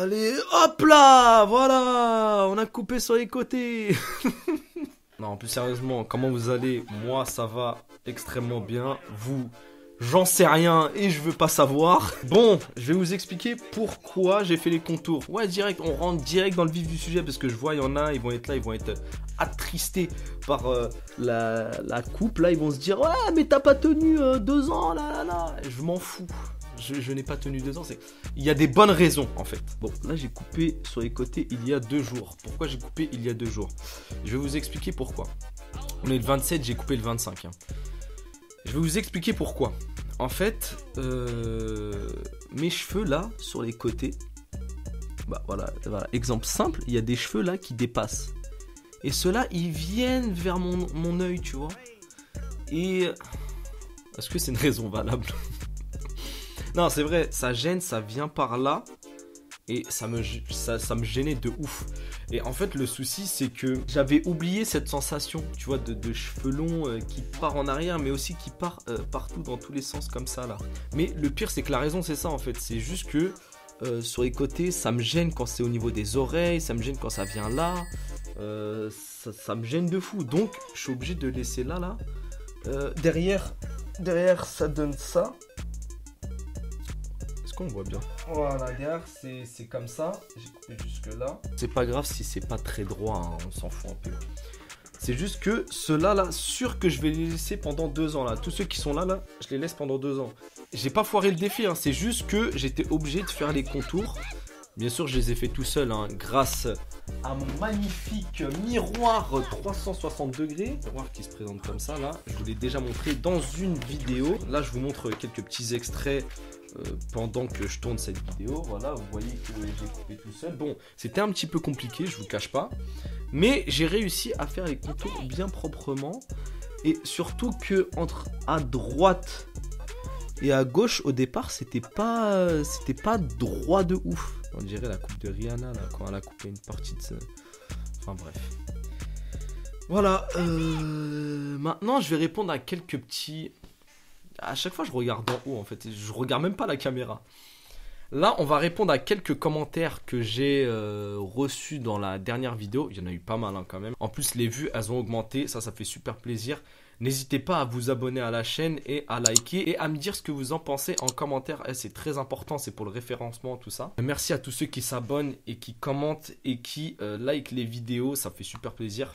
Allez, hop là, voilà, on a coupé sur les côtés. Non, plus sérieusement, comment vous allez? Moi, ça va extrêmement bien. Vous, j'en sais rien et je veux pas savoir. Bon, je vais vous expliquer pourquoi j'ai fait les contours. Ouais, direct, on rentre direct dans le vif du sujet parce que je vois, il y en a, ils vont être là, ils vont être attristés par la coupe. Là, ils vont se dire, ouais, mais t'as pas tenu 2 ans, là. Je m'en fous. Je n'ai pas tenu 2 ans, il y a des bonnes raisons en fait. Bon, là j'ai coupé sur les côtés il y a 2 jours. Pourquoi j'ai coupé il y a 2 jours? Je vais vous expliquer pourquoi. On est le 27, j'ai coupé le 25. Je vais vous expliquer pourquoi. En fait, mes cheveux là, sur les côtés, bah voilà, exemple simple, il y a des cheveux là qui dépassent. Et ceux-là, ils viennent vers mon œil, tu vois. Et... est-ce que c'est une raison valable? Non, c'est vrai, ça gêne, ça vient par là. Et ça me gênait de ouf. Et en fait, le souci, c'est que j'avais oublié cette sensation, tu vois, de cheveux longs qui part en arrière, mais aussi qui part partout dans tous les sens comme ça, là. Mais le pire, c'est que la raison, c'est ça, en fait. C'est juste que sur les côtés, ça me gêne quand c'est au niveau des oreilles, ça me gêne quand ça vient là. Ça me gêne de fou. Donc, je suis obligé de laisser là. Derrière, ça donne ça. On voit bien. Voilà, derrière c'est comme ça. J'ai coupé jusque là. C'est pas grave si c'est pas très droit, hein, on s'en fout un peu. C'est juste que ceux-là, là, sûr que je vais les laisser pendant 2 ans là. Tous ceux qui sont là, je les laisse pendant 2 ans. J'ai pas foiré le défi, hein, c'est juste que j'étais obligé de faire les contours. Bien sûr, je les ai fait tout seul, hein, grâce à mon magnifique miroir 360 degrés. Miroir qui se présente comme ça, là. Je vous l'ai déjà montré dans une vidéo. Là, je vous montre quelques petits extraits pendant que je tourne cette vidéo. Voilà, vous voyez que j'ai coupé tout seul. Bon, c'était un petit peu compliqué, je vous cache pas. Mais j'ai réussi à faire les contours bien proprement. Et surtout que entre à droite et à gauche, au départ, c'était pas droit de ouf. On dirait la coupe de Rihanna, là, quand elle a coupé une partie de... Enfin bref. Voilà. Maintenant, je vais répondre à quelques petits... À chaque fois, je regarde en haut, en fait. Je regarde même pas la caméra. Là, on va répondre à quelques commentaires que j'ai reçus dans la dernière vidéo. Il y en a eu pas mal, hein, quand même. En plus, les vues, elles ont augmenté. Ça fait super plaisir. N'hésitez pas à vous abonner à la chaîne et à liker et à me dire ce que vous en pensez en commentaire. C'est très important, c'est pour le référencement, tout ça. Merci à tous ceux qui s'abonnent et qui commentent et qui like les vidéos. Ça fait super plaisir.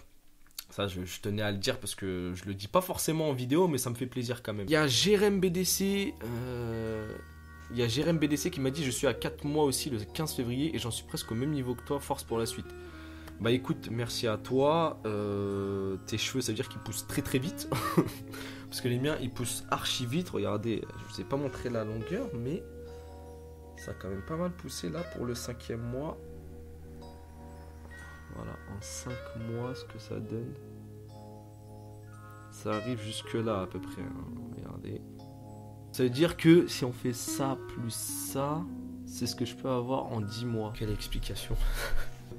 Ça, je tenais à le dire parce que je le dis pas forcément en vidéo, mais ça me fait plaisir quand même. Il y a Jérém BDC... Il y a Jérém BDC qui m'a dit « Je suis à 4 mois aussi le 15 février et j'en suis presque au même niveau que toi. Force pour la suite. » Bah écoute, merci à toi. Tes cheveux, ça veut dire qu'ils poussent très très vite. Parce que les miens, ils poussent archi vite. Regardez, je vous ai pas montré la longueur, mais ça a quand même pas mal poussé là pour le 5e mois. Voilà, en 5 mois, ce que ça donne. Ça arrive jusque là à peu près, hein. Regardez. Ça veut dire que si on fait ça plus ça, c'est ce que je peux avoir en 10 mois. Quelle explication.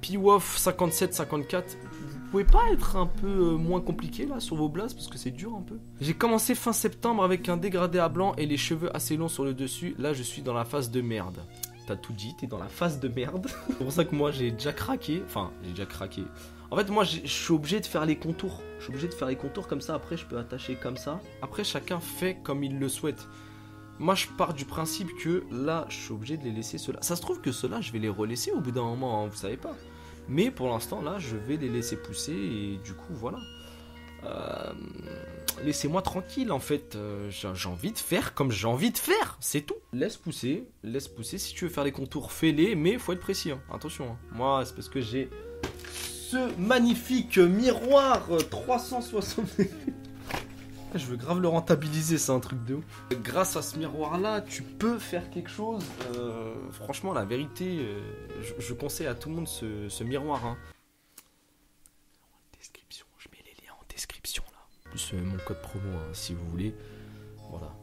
Piwof 57-54, vous pouvez pas être un peu moins compliqué là sur vos blases parce que c'est dur un peu. J'ai commencé fin septembre avec un dégradé à blanc et les cheveux assez longs sur le dessus. Là je suis dans la phase de merde. T'as tout dit, t'es dans la phase de merde. C'est pour ça que moi j'ai déjà craqué. Enfin, j'ai déjà craqué. En fait, moi je suis obligé de faire les contours. Je suis obligé de faire les contours comme ça. Après, je peux attacher comme ça. Après, chacun fait comme il le souhaite. Moi, je pars du principe que là, je suis obligé de les laisser ceux-là. Ça se trouve que ceux-là, je vais les relaisser au bout d'un moment, hein, vous savez pas. Mais pour l'instant, là, je vais les laisser pousser et du coup, voilà. Laissez-moi tranquille, en fait. J'ai envie de faire comme j'ai envie de faire, c'est tout. Laisse pousser. Si tu veux faire les contours, fais-les, mais faut être précis, hein. Attention, hein. Moi, c'est parce que j'ai ce magnifique miroir 360. Je veux grave le rentabiliser, c'est un truc de ouf. Grâce à ce miroir-là, tu peux faire quelque chose. Franchement, la vérité, je conseille à tout le monde ce miroir. Hein. Description, je mets les liens en description là. Plus mon code promo, hein, si vous voulez. Voilà,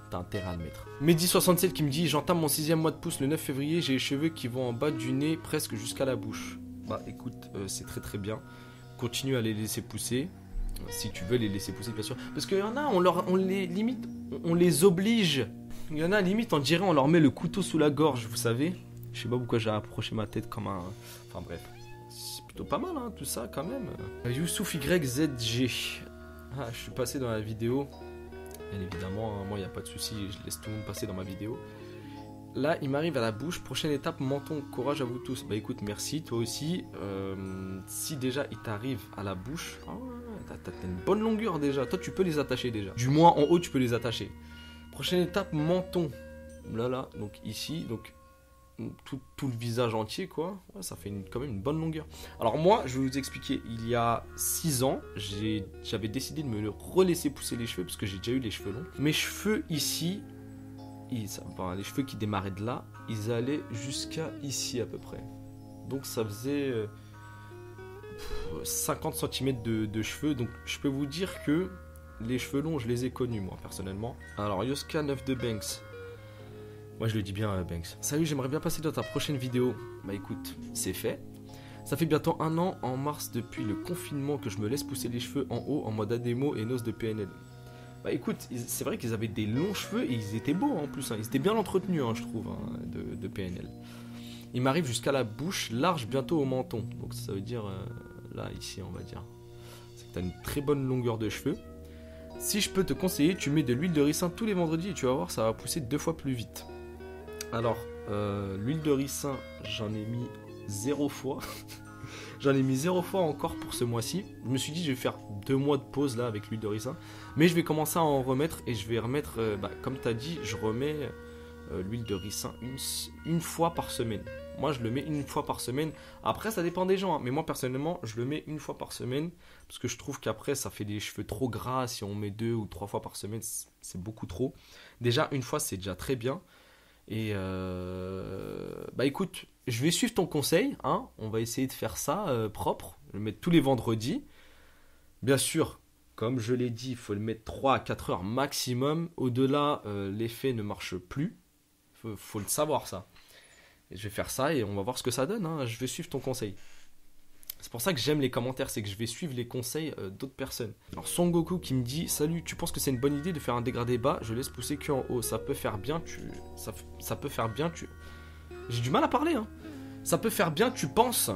t'as intérêt à le mettre. Mehdi67 qui me dit « J'entame mon 6e mois de pouce le 9 février, j'ai les cheveux qui vont en bas du nez presque jusqu'à la bouche. » Bah écoute, c'est très très bien. Continue à les laisser pousser. Si tu veux les laisser pousser, bien sûr. Parce qu'il y en a, on les oblige. Il y en a, limite, on dirait, on leur met le couteau sous la gorge, vous savez. Je sais pas pourquoi j'ai approché ma tête comme un... Enfin bref. C'est plutôt pas mal, hein, tout ça, quand même. Youssouf YZG. Ah, je suis passé dans la vidéo. Bien évidemment, hein, moi, il n'y a pas de souci. Je laisse tout le monde passer dans ma vidéo. Là, il m'arrive à la bouche. Prochaine étape, menton. Courage à vous tous. Bah écoute, merci. Toi aussi. Si déjà, il t'arrive à la bouche... Oh, t'as une bonne longueur déjà. Toi, tu peux les attacher déjà. Du moins, en haut, tu peux les attacher. Prochaine étape, menton. Là. Donc ici, donc... Tout le visage entier, quoi. Ouais, ça fait quand même une bonne longueur. Alors moi, je vais vous expliquer. Il y a 6 ans, j'avais décidé de me relaisser pousser les cheveux parce que j'ai déjà eu les cheveux longs. Mes cheveux ici, les cheveux qui démarraient de là, ils allaient jusqu'à ici à peu près. Donc ça faisait 50 cm de cheveux. Donc je peux vous dire que les cheveux longs, je les ai connus moi personnellement. Alors Yoska 9 de Banks. Moi je le dis bien Banks. Salut, j'aimerais bien passer dans ta prochaine vidéo. Bah écoute, c'est fait. Ça fait bientôt 1 an en mars depuis le confinement que je me laisse pousser les cheveux en haut en mode ADEMO et noce de PNL. Bah écoute, c'est vrai qu'ils avaient des longs cheveux et ils étaient beaux en plus. Hein. Ils étaient bien entretenus je trouve de PNL. Il m'arrive jusqu'à la bouche, large bientôt au menton. Donc ça veut dire là ici on va dire. C'est que tu as une très bonne longueur de cheveux. Si je peux te conseiller, tu mets de l'huile de ricin tous les vendredis et tu vas voir ça va pousser 2 fois plus vite. Alors, l'huile de ricin, j'en ai mis 0 fois. J'en ai mis 0 fois encore pour ce mois-ci. Je me suis dit, je vais faire 2 mois de pause là avec l'huile de ricin. Mais je vais commencer à en remettre et je vais remettre, comme tu as dit, je remets l'huile de ricin une fois par semaine. Moi, je le mets une fois par semaine. Après, ça dépend des gens. Hein. Mais moi, personnellement, je le mets une fois par semaine. Parce que je trouve qu'après, ça fait des cheveux trop gras. Si on met 2 ou 3 fois par semaine, c'est beaucoup trop. Déjà, une fois, c'est déjà très bien. Et écoute, je vais suivre ton conseil, hein. On va essayer de faire ça propre. Je vais le mettre tous les vendredis. Bien sûr, comme je l'ai dit, il faut le mettre 3 à 4 heures maximum. Au-delà, l'effet ne marche plus. Faut le savoir ça. Et je vais faire ça et on va voir ce que ça donne, hein. Je vais suivre ton conseil. C'est pour ça que j'aime les commentaires, c'est que je vais suivre les conseils d'autres personnes. Alors Son Goku qui me dit: salut, tu penses que c'est une bonne idée de faire un dégradé bas? Je laisse pousser que en haut. Ça peut faire bien, ça peut faire bien, J'ai du mal à parler, hein. Ça peut faire bien, tu penses?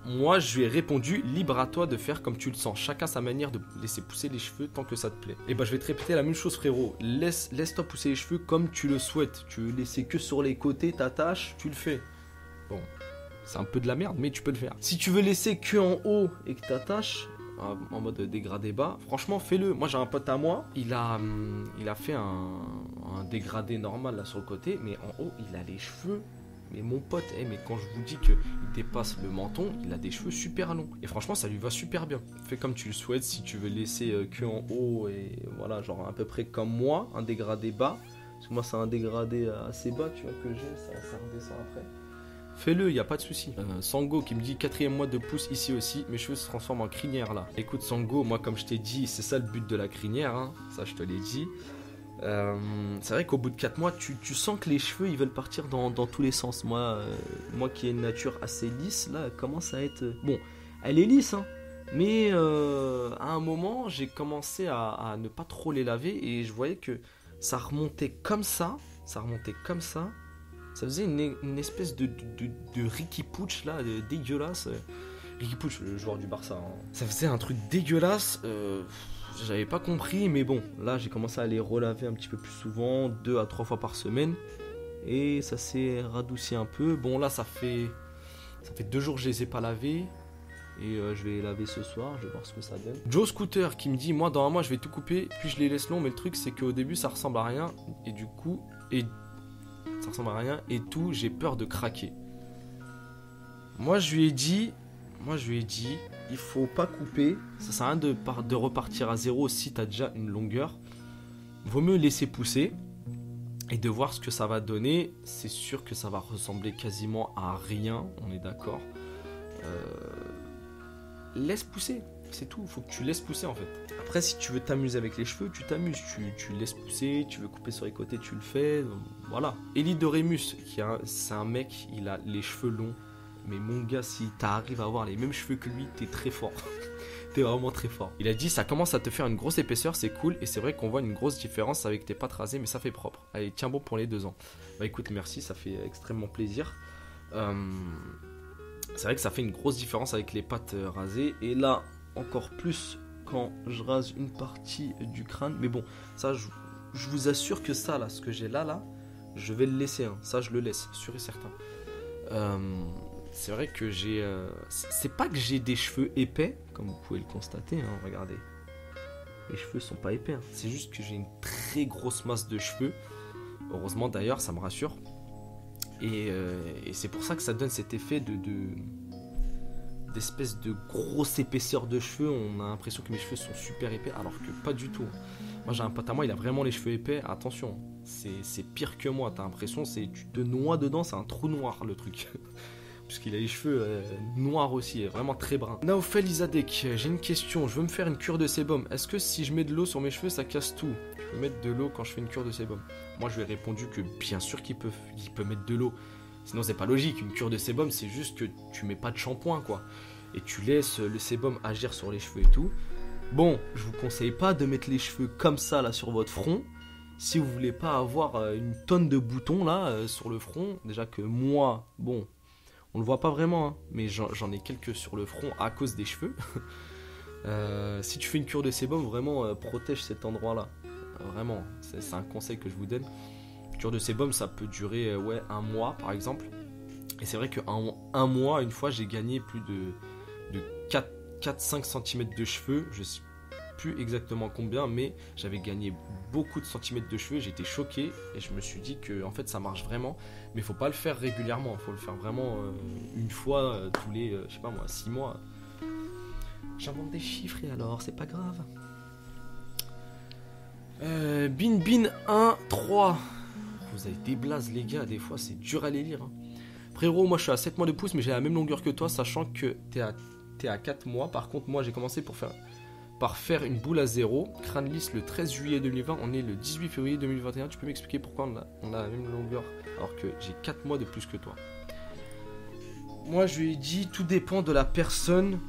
Moi, je lui ai répondu: libre à toi de faire comme tu le sens. Chacun sa manière de laisser pousser les cheveux tant que ça te plaît. Et je vais te répéter la même chose, frérot. Laisse-toi pousser les cheveux comme tu le souhaites. Tu veux laisser que sur les côtés, t'attaches, tu le fais. Bon. C'est un peu de la merde, mais tu peux le faire. Si tu veux laisser que en haut et que tu attaches en mode dégradé bas, franchement, fais-le. Moi, j'ai un pote à moi, il a fait un dégradé normal là sur le côté, mais en haut, il a les cheveux. Mais mon pote, mais quand je vous dis qu'il dépasse le menton, il a des cheveux super longs. Et franchement, ça lui va super bien. Fais comme tu le souhaites, si tu veux laisser que en haut et voilà, genre à peu près comme moi, un dégradé bas. Parce que moi, c'est un dégradé assez bas, tu vois, que j'ai, ça redescend après. Fais-le, y a pas de souci. Sango qui me dit 4e mois de pouce ici aussi, mes cheveux se transforment en crinière là. Écoute Sango, moi comme je t'ai dit, c'est ça le but de la crinière, hein. Ça je te l'ai dit. C'est vrai qu'au bout de 4 mois, tu sens que les cheveux ils veulent partir dans tous les sens. Moi qui ai une nature assez lisse, là, elle commence à être... Bon, elle est lisse, hein. Mais à un moment, j'ai commencé à ne pas trop les laver et je voyais que ça remontait comme ça. Ça faisait une espèce de Ricky Puig là, dégueulasse. Ricky Puig, le joueur du Barça. Hein. Ça faisait un truc dégueulasse. J'avais pas compris, mais bon, là j'ai commencé à les relaver un petit peu plus souvent, 2 à 3 fois par semaine. Et ça s'est radouci un peu. Bon, là ça fait 2 jours que je les ai pas lavés. Et je vais les laver ce soir, je vais voir ce que ça donne. Joe Scooter qui me dit: moi dans un mois je vais tout couper, puis je les laisse longs, mais le truc c'est qu'au début ça ressemble à rien. Et du coup. Ça ressemble à rien et tout, j'ai peur de craquer. Moi je lui ai dit, il faut pas couper. Ça sert à rien de repartir à zéro si tu as déjà une longueur. Vaut mieux laisser pousser et de voir ce que ça va donner. C'est sûr que ça va ressembler quasiment à rien, on est d'accord. Laisse pousser, c'est tout, il faut que tu laisses pousser en fait. Après si tu veux t'amuser avec les cheveux, tu t'amuses, tu laisses pousser, tu veux couper sur les côtés, tu le fais, voilà. Eli de Rémus, c'est un mec, il a les cheveux longs, mais mon gars, si t'arrives à avoir les mêmes cheveux que lui, t'es très fort. T'es vraiment très fort. Il a dit ça commence à te faire une grosse épaisseur, c'est cool. Et c'est vrai qu'on voit une grosse différence avec tes pattes rasées, mais ça fait propre. Allez, tiens bon pour les 2 ans. Bah écoute, merci, ça fait extrêmement plaisir. C'est vrai que ça fait une grosse différence avec les pattes rasées. Et là, encore plus quand je rase une partie du crâne. Mais bon, ça, je vous assure que ça, là, ce que j'ai là, je vais le laisser. Hein. Ça, je le laisse, sûr et certain. C'est vrai que j'ai... c'est pas que j'ai des cheveux épais, comme vous pouvez le constater, hein, regardez. Les cheveux sont pas épais, hein. C'est juste que j'ai une très grosse masse de cheveux. Heureusement d'ailleurs, ça me rassure. Et c'est pour ça que ça donne cet effet d'espèce de grosse épaisseur de cheveux. On a l'impression que mes cheveux sont super épais, alors que pas du tout. Moi j'ai un pote à moi, il a vraiment les cheveux épais. Attention, c'est pire que moi. T'as l'impression, tu te noies dedans, c'est un trou noir le truc. Puisqu'il a les cheveux noirs aussi, vraiment très bruns. Naofel Izadek, j'ai une question. Je veux me faire une cure de sébum. Est-ce que si je mets de l'eau sur mes cheveux, ça casse tout? Je peux mettre de l'eau quand je fais une cure de sébum? Moi, je lui ai répondu que bien sûr qu'il peut mettre de l'eau. Sinon, c'est pas logique. Une cure de sébum, c'est juste que tu mets pas de shampoing, quoi. Et tu laisses le sébum agir sur les cheveux et tout. Bon, je vous conseille pas de mettre les cheveux comme ça, là, sur votre front. Si vous voulez pas avoir une tonne de boutons, là, sur le front. Déjà que moi, bon... On le voit pas vraiment, hein, mais j'en ai quelques sur le front à cause des cheveux. Si tu fais une cure de sébum, vraiment protège cet endroit-là. Vraiment, c'est un conseil que je vous donne. Une cure de sébum, ça peut durer 1 mois par exemple. Et c'est vrai qu'en 1 mois, une fois, j'ai gagné plus de 4-5 cm de cheveux. Je sais plus exactement combien, mais j'avais gagné beaucoup de centimètres de cheveux. J'étais choqué et je me suis dit que en fait ça marche vraiment, mais faut pas le faire régulièrement, il faut le faire vraiment une fois tous les je sais pas moi 6 mois. J'invente des chiffres et alors c'est pas grave. Bin 1 3, vous avez des blazes les gars, des fois c'est dur à les lire, hein. Frérot, moi je suis à 7 mois de pouce, mais j'ai la même longueur que toi, sachant que t'es à 4 mois. Par contre moi j'ai commencé par faire une boule à 0, crâne lisse le 13 juillet 2020, on est le 18 février 2021. Tu peux m'expliquer pourquoi on a la même longueur alors que j'ai 4 mois de plus que toi? Moi je lui ai dit, tout dépend de la personne,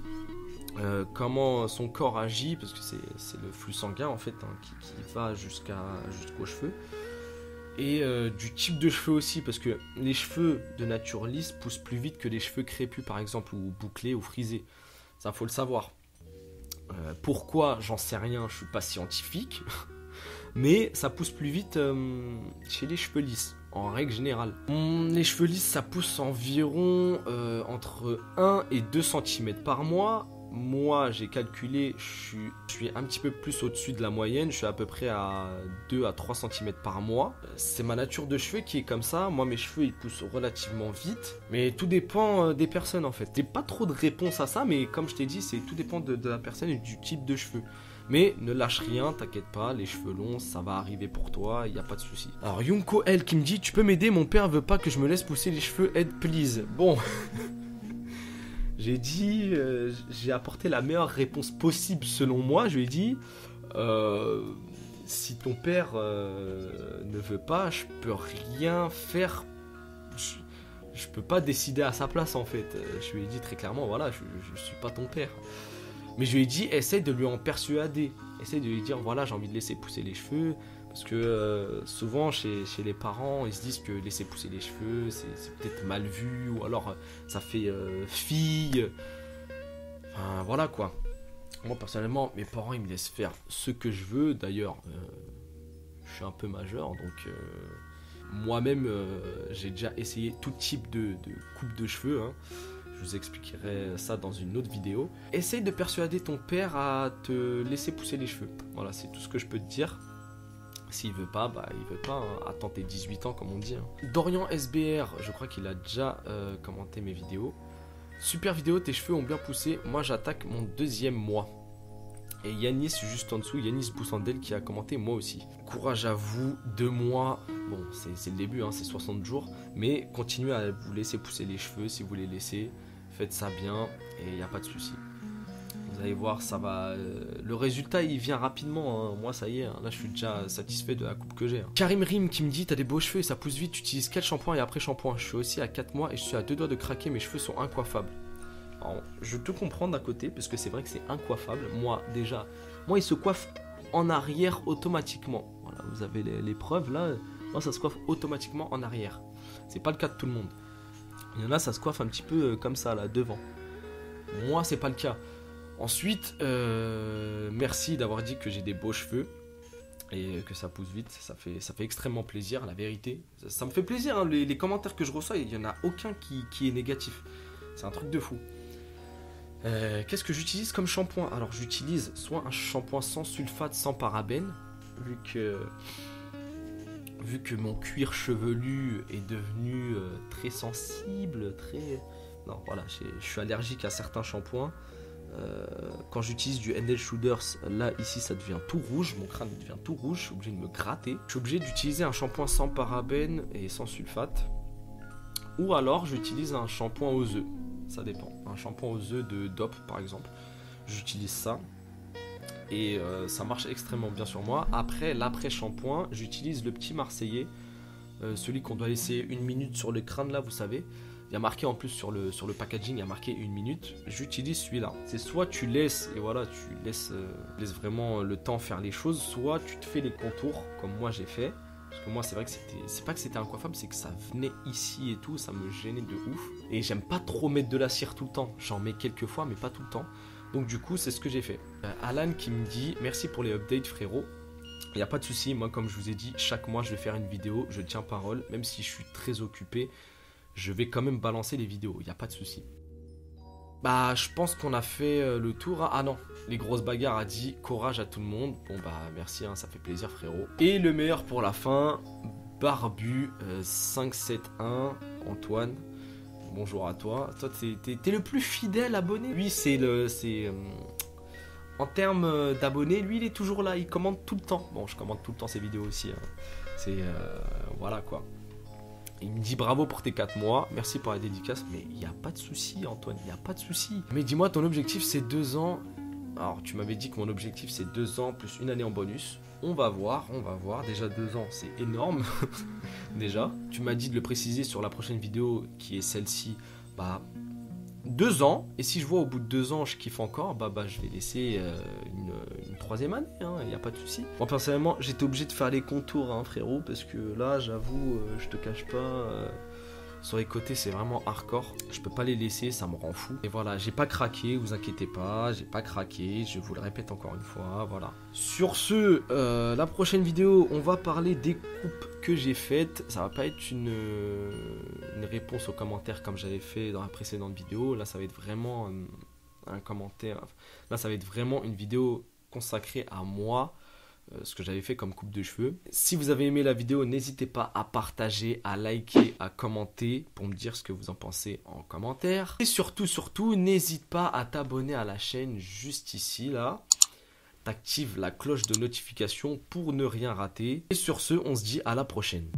comment son corps agit, parce que c'est le flux sanguin en fait, hein, qui va jusqu'aux cheveux. Et du type de cheveux aussi, parce que les cheveux de nature lisse poussent plus vite que les cheveux crépus par exemple, ou bouclés ou frisés. Ça faut le savoir. Pourquoi, j'en sais rien, je suis pas scientifique, mais ça pousse plus vite chez les cheveux lisses, en règle générale. Les cheveux lisses, ça pousse environ entre 1 et 2 cm par mois. Moi, j'ai calculé, je suis un petit peu plus au-dessus de la moyenne, je suis à peu près à 2 à 3 cm par mois. C'est ma nature de cheveux qui est comme ça. Moi, mes cheveux, ils poussent relativement vite, mais tout dépend des personnes en fait. J'ai pas trop de réponse à ça, mais comme je t'ai dit, tout dépend de la personne et du type de cheveux. Mais ne lâche rien, t'inquiète pas, les cheveux longs, ça va arriver pour toi, il n'y a pas de souci. Alors, Yunko L qui me dit, tu peux m'aider, mon père veut pas que je me laisse pousser les cheveux, aide please. Bon... J'ai dit, j'ai apporté la meilleure réponse possible selon moi. Je lui ai dit, si ton père ne veut pas, je peux rien faire. Je peux pas décider à sa place en fait. Je lui ai dit très clairement, voilà, je suis pas ton père. Mais je lui ai dit, essaye de lui en persuader. Essaye de lui dire, voilà, j'ai envie de laisser pousser les cheveux. Parce que souvent chez les parents, ils se disent que laisser pousser les cheveux, c'est peut-être mal vu, ou alors ça fait fille. Enfin voilà quoi. Moi personnellement, mes parents ils me laissent faire ce que je veux. D'ailleurs, je suis un peu majeur, donc moi-même j'ai déjà essayé tout type de coupe de cheveux, hein. Je vous expliquerai ça dans une autre vidéo. Essaye de persuader ton père à te laisser pousser les cheveux. Voilà, c'est tout ce que je peux te dire. S'il veut pas, bah il veut pas, hein. Attends tes 18 ans comme on dit, hein. Dorian SBR, je crois qu'il a déjà commenté mes vidéos. Super vidéo, tes cheveux ont bien poussé. Moi j'attaque mon 2e mois. Et Yanis juste en dessous, Yanis Boussandel qui a commenté moi aussi. Courage à vous, 2 mois. Bon c'est le début, hein, c'est 60 jours. Mais continuez à vous laisser pousser les cheveux si vous les laissez. Faites ça bien et il n'y a pas de souci. Vous allez voir, ça va. Le résultat il vient rapidement, hein. Moi ça y est, hein. Là je suis déjà satisfait de la coupe que j'ai, hein. Karim Rim qui me dit, t'as des beaux cheveux et ça pousse vite, tu utilises quel shampoing et après shampoing? Je suis aussi à 4 mois et je suis à 2 doigts de craquer, mes cheveux sont incoiffables. Alors, je te comprends d'un côté, parce que c'est vrai que c'est incoiffable. Moi, il se coiffe en arrière automatiquement. Voilà, vous avez les preuves là. Moi, ça se coiffe automatiquement en arrière. C'est pas le cas de tout le monde. Il y en a, ça se coiffe un petit peu comme ça, là, devant. Moi, c'est pas le cas. Ensuite, merci d'avoir dit que j'ai des beaux cheveux et que ça pousse vite. Ça fait extrêmement plaisir, la vérité. Ça me fait plaisir, hein, les commentaires que je reçois, il n'y en a aucun qui est négatif. C'est un truc de fou. Qu'est-ce que j'utilise comme shampoing? Alors, j'utilise soit un shampoing sans sulfate, sans parabènes, vu que mon cuir chevelu est devenu très sensible, Non, voilà, je suis allergique à certains shampoings. Quand j'utilise du Head & Shoulders, là, ici, ça devient tout rouge. Mon crâne devient tout rouge. Je suis obligé de me gratter. Je suis obligé d'utiliser un shampoing sans parabènes et sans sulfate. Ou alors, j'utilise un shampoing aux œufs. Ça dépend. Un shampoing aux œufs de DOP, par exemple. J'utilise ça. Et ça marche extrêmement bien sur moi. Après, l'après-shampoing, j'utilise le petit Marseillais. Celui qu'on doit laisser 1 minute sur le crâne, là, vous savez. Il y a marqué en plus sur le packaging, il y a marqué 1 minute. J'utilise celui-là. C'est soit tu laisses, et voilà, tu laisses vraiment le temps faire les choses, soit tu te fais les contours, comme moi j'ai fait. Parce que moi, c'est vrai que c'est pas que c'était incoiffable, c'est que ça venait ici et tout, ça me gênait de ouf. Et j'aime pas trop mettre de la cire tout le temps. J'en mets quelques fois, mais pas tout le temps. Donc du coup, c'est ce que j'ai fait. Alan qui me dit, merci pour les updates frérot. Il n'y a pas de souci, moi comme je vous ai dit, chaque mois je vais faire une vidéo, je tiens parole, même si je suis très occupé. Je vais quand même balancer les vidéos, il n'y a pas de souci. Bah, je pense qu'on a fait le tour. Ah non, les grosses bagarres a dit courage à tout le monde. Bon bah merci, hein, ça fait plaisir frérot. Et le meilleur pour la fin, Barbu 571, Antoine. Bonjour à toi. Toi, t'es le plus fidèle abonné. Lui, en termes d'abonnés, lui, il est toujours là. Il commente tout le temps. Bon, je commente tout le temps ses vidéos aussi. Hein. Voilà quoi. Il me dit bravo pour tes 4 mois, merci pour la dédicace, mais il n'y a pas de souci Antoine, il n'y a pas de souci. Mais dis-moi, ton objectif c'est 2 ans. Alors tu m'avais dit que mon objectif c'est 2 ans plus 1 année en bonus. On va voir. Déjà 2 ans c'est énorme. Déjà. Tu m'as dit de le préciser sur la prochaine vidéo qui est celle-ci. Bah 2 ans. Et si je vois au bout de 2 ans je kiffe encore, bah je vais laisser une 3e année, il n'y a pas de souci. Moi personnellement j'étais obligé de faire les contours hein, frérot, parce que là j'avoue je te cache pas, sur les côtés c'est vraiment hardcore. Je peux pas les laisser, ça me rend fou. Et voilà, j'ai pas craqué, vous inquiétez pas, j'ai pas craqué, je vous le répète encore une fois, voilà. Sur ce, la prochaine vidéo on va parler des coupes que j'ai faites. Ça va pas être une réponse aux commentaires comme j'avais fait dans la précédente vidéo. Là ça va être vraiment un commentaire. Là ça va être vraiment une vidéo consacrée à moi, ce que j'avais fait comme coupe de cheveux. Si vous avez aimé la vidéo, n'hésitez pas à partager, à liker, à commenter pour me dire ce que vous en pensez en commentaire. Et surtout, n'hésite pas à t'abonner à la chaîne juste ici, là. T'actives la cloche de notification pour ne rien rater. Et sur ce, on se dit à la prochaine.